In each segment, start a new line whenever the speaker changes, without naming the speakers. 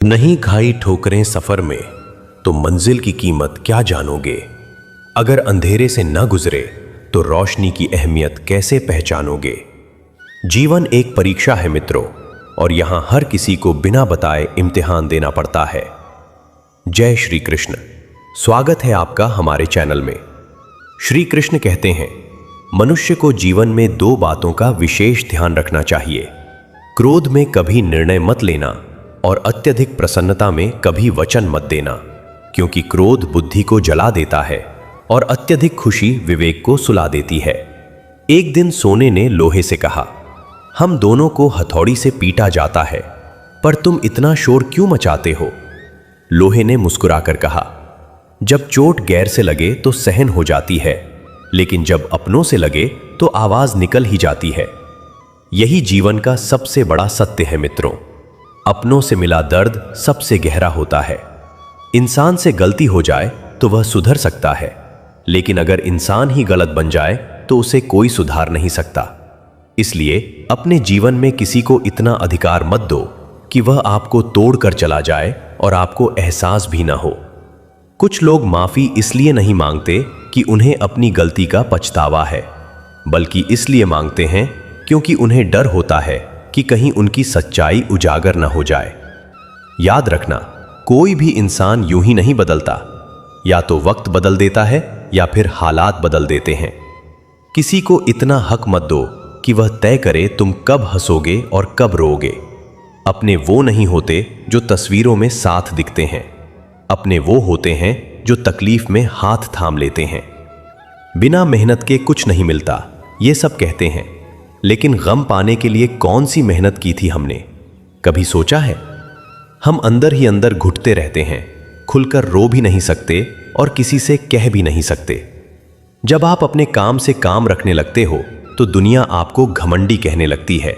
नहीं खाई ठोकरें सफर में तो मंजिल की कीमत क्या जानोगे। अगर अंधेरे से न गुजरे तो रोशनी की अहमियत कैसे पहचानोगे। जीवन एक परीक्षा है मित्रों, और यहां हर किसी को बिना बताए इम्तिहान देना पड़ता है। जय श्री कृष्ण। स्वागत है आपका हमारे चैनल में। श्री कृष्ण कहते हैं, मनुष्य को जीवन में दो बातों का विशेष ध्यान रखना चाहिए। क्रोध में कभी निर्णय मत लेना और अत्यधिक प्रसन्नता में कभी वचन मत देना, क्योंकि क्रोध बुद्धि को जला देता है और अत्यधिक खुशी विवेक को सुला देती है। एक दिन सोने ने लोहे से कहा, हम दोनों को हथौड़ी से पीटा जाता है, पर तुम इतना शोर क्यों मचाते हो। लोहे ने मुस्कुराकर कहा, जब चोट गैर से लगे तो सहन हो जाती है, लेकिन जब अपनों से लगे तो आवाज निकल ही जाती है। यही जीवन का सबसे बड़ा सत्य है मित्रों। अपनों से मिला दर्द सबसे गहरा होता है। इंसान से गलती हो जाए तो वह सुधर सकता है, लेकिन अगर इंसान ही गलत बन जाए तो उसे कोई सुधार नहीं सकता। इसलिए अपने जीवन में किसी को इतना अधिकार मत दो कि वह आपको तोड़कर चला जाए और आपको एहसास भी ना हो। कुछ लोग माफी इसलिए नहीं मांगते कि उन्हें अपनी गलती का पछतावा है, बल्कि इसलिए मांगते हैं क्योंकि उन्हें डर होता है कि कहीं उनकी सच्चाई उजागर न हो जाए। याद रखना, कोई भी इंसान यूं ही नहीं बदलता। या तो वक्त बदल देता है या फिर हालात बदल देते हैं। किसी को इतना हक मत दो कि वह तय करे तुम कब हंसोगे और कब रोओगे। अपने वो नहीं होते जो तस्वीरों में साथ दिखते हैं, अपने वो होते हैं जो तकलीफ में हाथ थाम लेते हैं। बिना मेहनत के कुछ नहीं मिलता, ये सब कहते हैं, लेकिन गम पाने के लिए कौन सी मेहनत की थी हमने, कभी सोचा है। हम अंदर ही अंदर घुटते रहते हैं, खुलकर रो भी नहीं सकते और किसी से कह भी नहीं सकते। जब आप अपने काम से काम रखने लगते हो तो दुनिया आपको घमंडी कहने लगती है,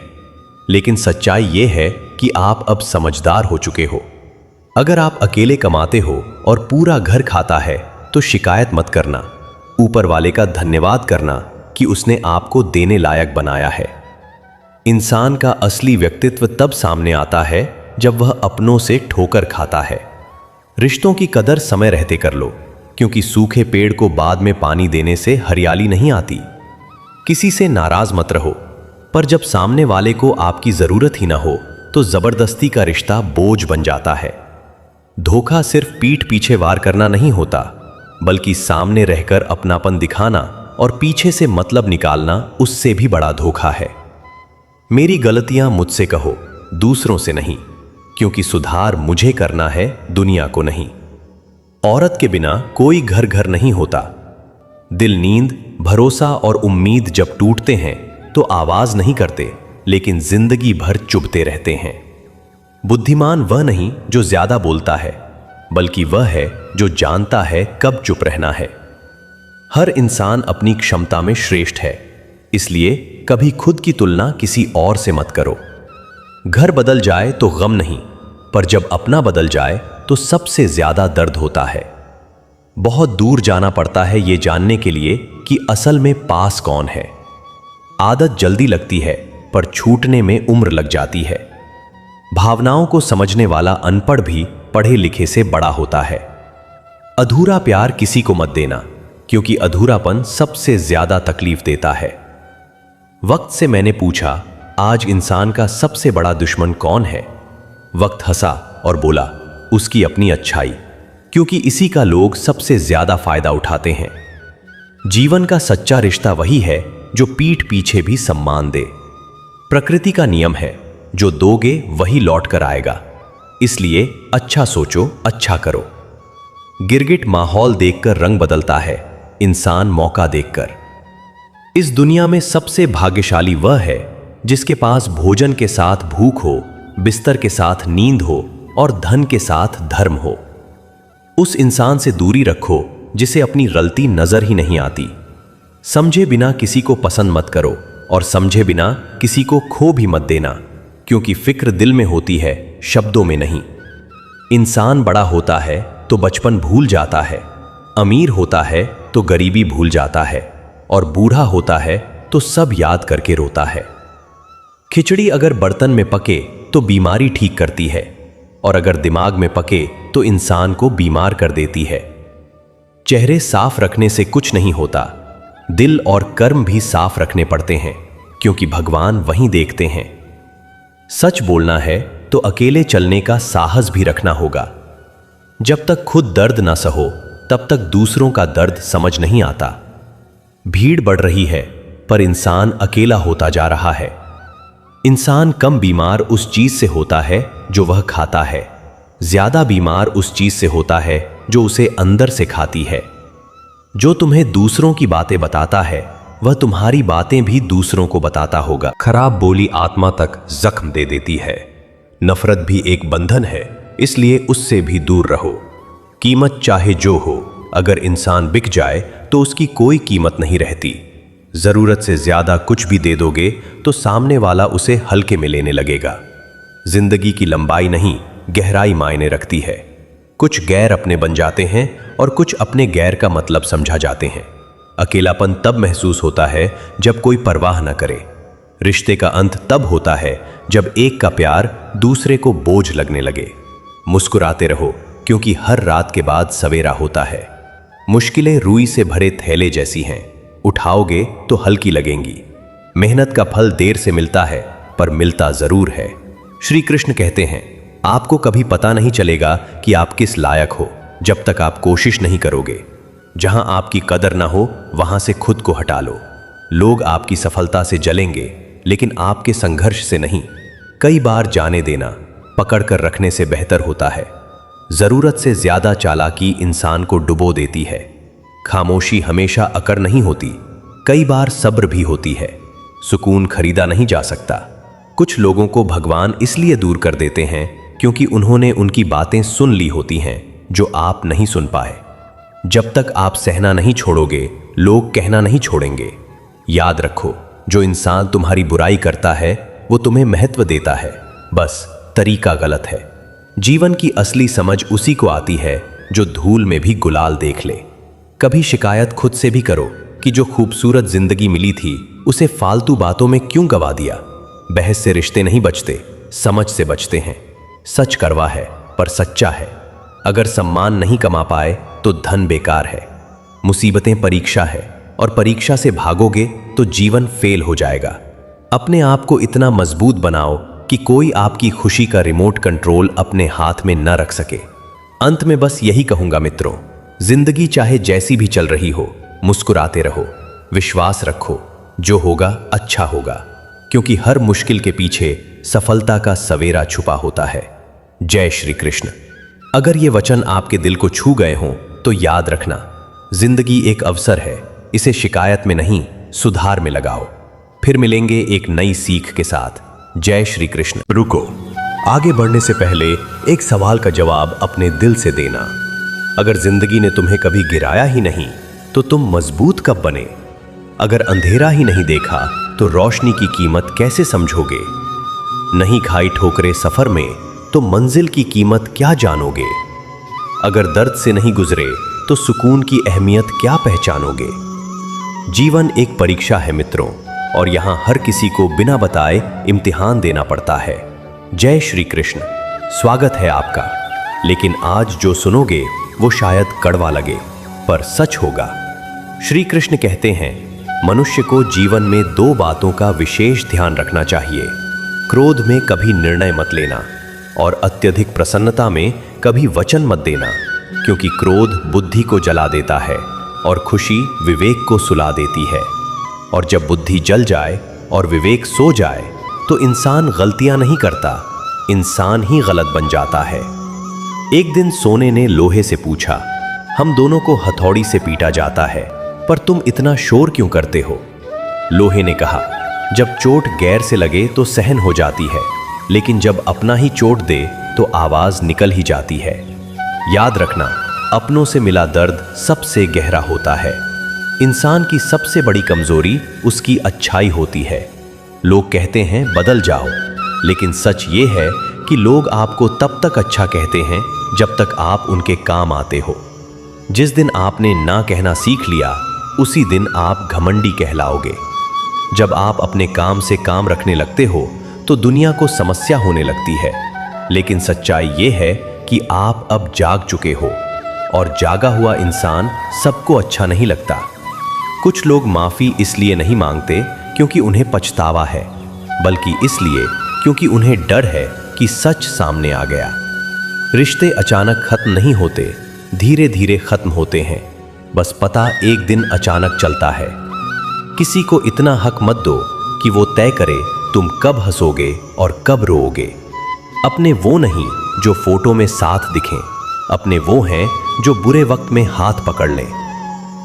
लेकिन सच्चाई यह है कि आप अब समझदार हो चुके हो। अगर आप अकेले कमाते हो और पूरा घर खाता है तो शिकायत मत करना, ऊपर वाले का धन्यवाद करना कि उसने आपको देने लायक बनाया है। इंसान का असली व्यक्तित्व तब सामने आता है जब वह अपनों से ठोकर खाता है। रिश्तों की कदर समय रहते कर लो, क्योंकि सूखे पेड़ को बाद में पानी देने से हरियाली नहीं आती। किसी से नाराज मत रहो, पर जब सामने वाले को आपकी जरूरत ही ना हो तो जबरदस्ती का रिश्ता बोझ बन जाता है। धोखा सिर्फ पीठ पीछे वार करना नहीं होता, बल्कि सामने रहकर अपनापन दिखाना और पीछे से मतलब निकालना उससे भी बड़ा धोखा है। मेरी गलतियां मुझसे कहो, दूसरों से नहीं, क्योंकि सुधार मुझे करना है, दुनिया को नहीं। औरत के बिना कोई घर घर नहीं होता। दिल, नींद, भरोसा और उम्मीद जब टूटते हैं तो आवाज नहीं करते, लेकिन जिंदगी भर चुभते रहते हैं। बुद्धिमान वह नहीं जो ज्यादा बोलता है, बल्कि वह है जो जानता है कब चुप रहना है। हर इंसान अपनी क्षमता में श्रेष्ठ है, इसलिए कभी खुद की तुलना किसी और से मत करो। घर बदल जाए तो गम नहीं, पर जब अपना बदल जाए तो सबसे ज्यादा दर्द होता है। बहुत दूर जाना पड़ता है ये जानने के लिए कि असल में पास कौन है। आदत जल्दी लगती है, पर छूटने में उम्र लग जाती है। भावनाओं को समझने वाला अनपढ़ भी पढ़े लिखे से बड़ा होता है। अधूरा प्यार किसी को मत देना, क्योंकि अधूरापन सबसे ज्यादा तकलीफ देता है। वक्त से मैंने पूछा, आज इंसान का सबसे बड़ा दुश्मन कौन है। वक्त हंसा और बोला, उसकी अपनी अच्छाई, क्योंकि इसी का लोग सबसे ज्यादा फायदा उठाते हैं। जीवन का सच्चा रिश्ता वही है जो पीठ पीछे भी सम्मान दे। प्रकृति का नियम है, जो दोगे वही लौट कर आएगा, इसलिए अच्छा सोचो, अच्छा करो। गिरगिट माहौल देखकर रंग बदलता है, इंसान मौका देखकर। इस दुनिया में सबसे भाग्यशाली वह है जिसके पास भोजन के साथ भूख हो, बिस्तर के साथ नींद हो और धन के साथ धर्म हो। उस इंसान से दूरी रखो जिसे अपनी गलती नजर ही नहीं आती। समझे बिना किसी को पसंद मत करो और समझे बिना किसी को खो भी मत देना, क्योंकि फिक्र दिल में होती है, शब्दों में नहीं। इंसान बड़ा होता है तो बचपन भूल जाता है, अमीर होता है तो गरीबी भूल जाता है, और बूढ़ा होता है तो सब याद करके रोता है। खिचड़ी अगर बर्तन में पके तो बीमारी ठीक करती है, और अगर दिमाग में पके तो इंसान को बीमार कर देती है। चेहरे साफ रखने से कुछ नहीं होता, दिल और कर्म भी साफ रखने पड़ते हैं, क्योंकि भगवान वहीं देखते हैं। सच बोलना है तो अकेले चलने का साहस भी रखना होगा। जब तक खुद दर्द ना सहो तब तक दूसरों का दर्द समझ नहीं आता। भीड़ बढ़ रही है पर इंसान अकेला होता जा रहा है। इंसान कम बीमार उस चीज से होता है जो वह खाता है, ज्यादा बीमार उस चीज से होता है जो उसे अंदर से खाती है। जो तुम्हें दूसरों की बातें बताता है वह तुम्हारी बातें भी दूसरों को बताता होगा। खराब बोली आत्मा तक जख्म दे देती है। नफरत भी एक बंधन है, इसलिए उससे भी दूर रहो। कीमत चाहे जो हो, अगर इंसान बिक जाए तो उसकी कोई कीमत नहीं रहती। जरूरत से ज्यादा कुछ भी दे दोगे तो सामने वाला उसे हल्के में लेने लगेगा। जिंदगी की लंबाई नहीं, गहराई मायने रखती है। कुछ गैर अपने बन जाते हैं और कुछ अपने गैर का मतलब समझा जाते हैं। अकेलापन तब महसूस होता है जब कोई परवाह न करे। रिश्ते का अंत तब होता है जब एक का प्यार दूसरे को बोझ लगने लगे। मुस्कुराते रहो, क्योंकि हर रात के बाद सवेरा होता है। मुश्किलें रुई से भरे थैले जैसी हैं, उठाओगे तो हल्की लगेंगी। मेहनत का फल देर से मिलता है पर मिलता जरूर है। श्री कृष्ण कहते हैं, आपको कभी पता नहीं चलेगा कि आप किस लायक हो जब तक आप कोशिश नहीं करोगे। जहां आपकी कदर ना हो वहां से खुद को हटा लो। लोग आपकी सफलता से जलेंगे लेकिन आपके संघर्ष से नहीं। कई बार जाने देना पकड़ कर रखने से बेहतर होता है। जरूरत से ज्यादा चालाकी इंसान को डुबो देती है। खामोशी हमेशा अकड़ नहीं होती, कई बार सब्र भी होती है। सुकून खरीदा नहीं जा सकता। कुछ लोगों को भगवान इसलिए दूर कर देते हैं क्योंकि उन्होंने उनकी बातें सुन ली होती हैं जो आप नहीं सुन पाए। जब तक आप सहना नहीं छोड़ोगे, लोग कहना नहीं छोड़ेंगे। याद रखो, जो इंसान तुम्हारी बुराई करता है वो तुम्हें महत्व देता है, बस तरीका गलत है। जीवन की असली समझ उसी को आती है जो धूल में भी गुलाल देख ले। कभी शिकायत खुद से भी करो कि जो खूबसूरत जिंदगी मिली थी उसे फालतू बातों में क्यों गवा दिया। बहस से रिश्ते नहीं बचते, समझ से बचते हैं। सच कड़वा है पर सच्चा है। अगर सम्मान नहीं कमा पाए तो धन बेकार है। मुसीबतें परीक्षा है और परीक्षा से भागोगे तो जीवन फेल हो जाएगा। अपने आप को इतना मजबूत बनाओ कि कोई आपकी खुशी का रिमोट कंट्रोल अपने हाथ में न रख सके। अंत में बस यही कहूंगा मित्रों, जिंदगी चाहे जैसी भी चल रही हो, मुस्कुराते रहो, विश्वास रखो, जो होगा अच्छा होगा, क्योंकि हर मुश्किल के पीछे सफलता का सवेरा छुपा होता है। जय श्री कृष्ण। अगर ये वचन आपके दिल को छू गए हों तो याद रखना, जिंदगी एक अवसर है, इसे शिकायत में नहीं सुधार में लगाओ। फिर मिलेंगे एक नई सीख के साथ। जय श्री कृष्ण। रुको, आगे बढ़ने से पहले एक सवाल का जवाब अपने दिल से देना। अगर जिंदगी ने तुम्हें कभी गिराया ही नहीं तो तुम मजबूत कब बने? अगर अंधेरा ही नहीं देखा तो रोशनी की कीमत कैसे समझोगे? नहीं खाई ठोकरे सफर में तो मंजिल की कीमत क्या जानोगे? अगर दर्द से नहीं गुजरे तो सुकून की अहमियत क्या पहचानोगे? जीवन एक परीक्षा है मित्रों, और यहां हर किसी को बिना बताए इम्तिहान देना पड़ता है। जय श्री कृष्ण। स्वागत है आपका। लेकिन आज जो सुनोगे वो शायद कड़वा लगे, पर सच होगा। श्री कृष्ण कहते हैं, मनुष्य को जीवन में दो बातों का विशेष ध्यान रखना चाहिए। क्रोध में कभी निर्णय मत लेना और अत्यधिक प्रसन्नता में कभी वचन मत देना, क्योंकि क्रोध बुद्धि को जला देता है और खुशी विवेक को सुला देती है। और जब बुद्धि जल जाए और विवेक सो जाए तो इंसान गलतियां नहीं करता, इंसान ही गलत बन जाता है। एक दिन सोने ने लोहे से पूछा, हम दोनों को हथौड़ी से पीटा जाता है, पर तुम इतना शोर क्यों करते हो? लोहे ने कहा, जब चोट गैर से लगे तो सहन हो जाती है, लेकिन जब अपना ही चोट दे तो आवाज निकल ही जाती है। याद रखना, अपनों से मिला दर्द सबसे गहरा होता है। इंसान की सबसे बड़ी कमजोरी उसकी अच्छाई होती है। लोग कहते हैं बदल जाओ, लेकिन सच ये है कि लोग आपको तब तक अच्छा कहते हैं जब तक आप उनके काम आते हो। जिस दिन आपने ना कहना सीख लिया, उसी दिन आप घमंडी कहलाओगे। जब आप अपने काम से काम रखने लगते हो तो दुनिया को समस्या होने लगती है। लेकिन सच्चाई ये है कि आप अब जाग चुके हो, और जागा हुआ इंसान सबको अच्छा नहीं लगता। कुछ लोग माफी इसलिए नहीं मांगते क्योंकि उन्हें पछतावा है, बल्कि इसलिए क्योंकि उन्हें डर है कि सच सामने आ गया। रिश्ते अचानक खत्म नहीं होते, धीरे धीरे खत्म होते हैं। बस पता एक दिन अचानक चलता है। किसी को इतना हक मत दो कि वो तय करे तुम कब हंसोगे और कब रोओगे। अपने वो नहीं जो फोटो में साथ दिखें, अपने वो हैं जो बुरे वक्त में हाथ पकड़ लें।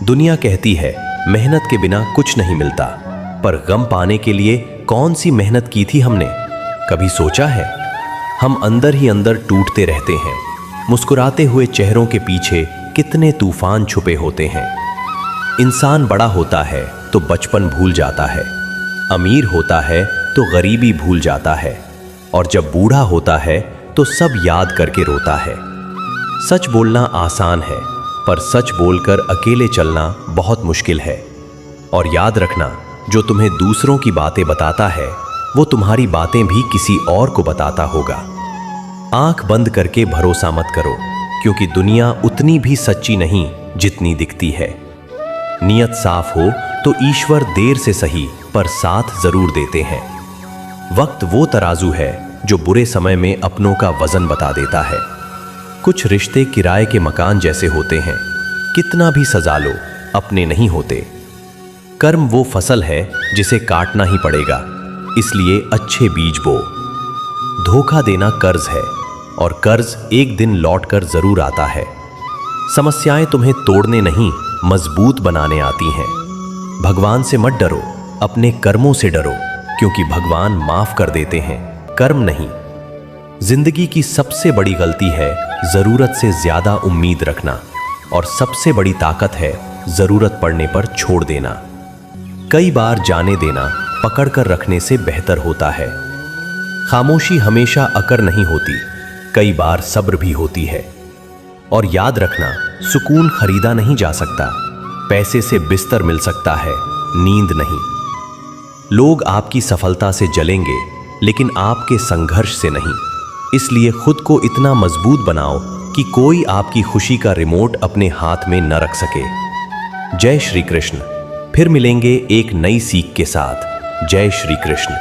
दुनिया कहती है मेहनत के बिना कुछ नहीं मिलता, पर गम पाने के लिए कौन सी मेहनत की थी हमने? कभी सोचा है? हम अंदर ही अंदर टूटते रहते हैं। मुस्कुराते हुए चेहरों के पीछे कितने तूफान छुपे होते हैं। इंसान बड़ा होता है तो बचपन भूल जाता है, अमीर होता है तो गरीबी भूल जाता है, और जब बूढ़ा होता है तो सब याद करके रोता है। सच बोलना आसान है, पर सच बोलकर अकेले चलना बहुत मुश्किल है। और याद रखना, जो तुम्हें दूसरों की बातें बताता है वो तुम्हारी बातें भी किसी और को बताता होगा। आंख बंद करके भरोसा मत करो, क्योंकि दुनिया उतनी भी सच्ची नहीं जितनी दिखती है। नियत साफ हो तो ईश्वर देर से सही पर साथ जरूर देते हैं। वक्त वो तराजू है जो बुरे समय में अपनों का वजन बता देता है। कुछ रिश्ते किराए के मकान जैसे होते हैं, कितना भी सजा लो अपने नहीं होते। कर्म वो फसल है जिसे काटना ही पड़ेगा, इसलिए अच्छे बीज बो। धोखा देना कर्ज है, और कर्ज एक दिन लौटकर जरूर आता है। समस्याएं तुम्हें तोड़ने नहीं, मजबूत बनाने आती हैं। भगवान से मत डरो, अपने कर्मों से डरो, क्योंकि भगवान माफ कर देते हैं, कर्म नहीं। जिंदगी की सबसे बड़ी गलती है जरूरत से ज्यादा उम्मीद रखना, और सबसे बड़ी ताकत है जरूरत पड़ने पर छोड़ देना। कई बार जाने देना पकड़ कर रखने से बेहतर होता है। खामोशी हमेशा अकर नहीं होती, कई बार सब्र भी होती है। और याद रखना, सुकून खरीदा नहीं जा सकता, पैसे से बिस्तर मिल सकता है, नींद नहीं। लोग आपकी सफलता से जलेंगे, लेकिन आपके संघर्ष से नहीं। इसलिए खुद को इतना मजबूत बनाओ कि कोई आपकी खुशी का रिमोट अपने हाथ में न रख सके। जय श्री कृष्ण। फिर मिलेंगे एक नई सीख के साथ। जय श्री कृष्ण।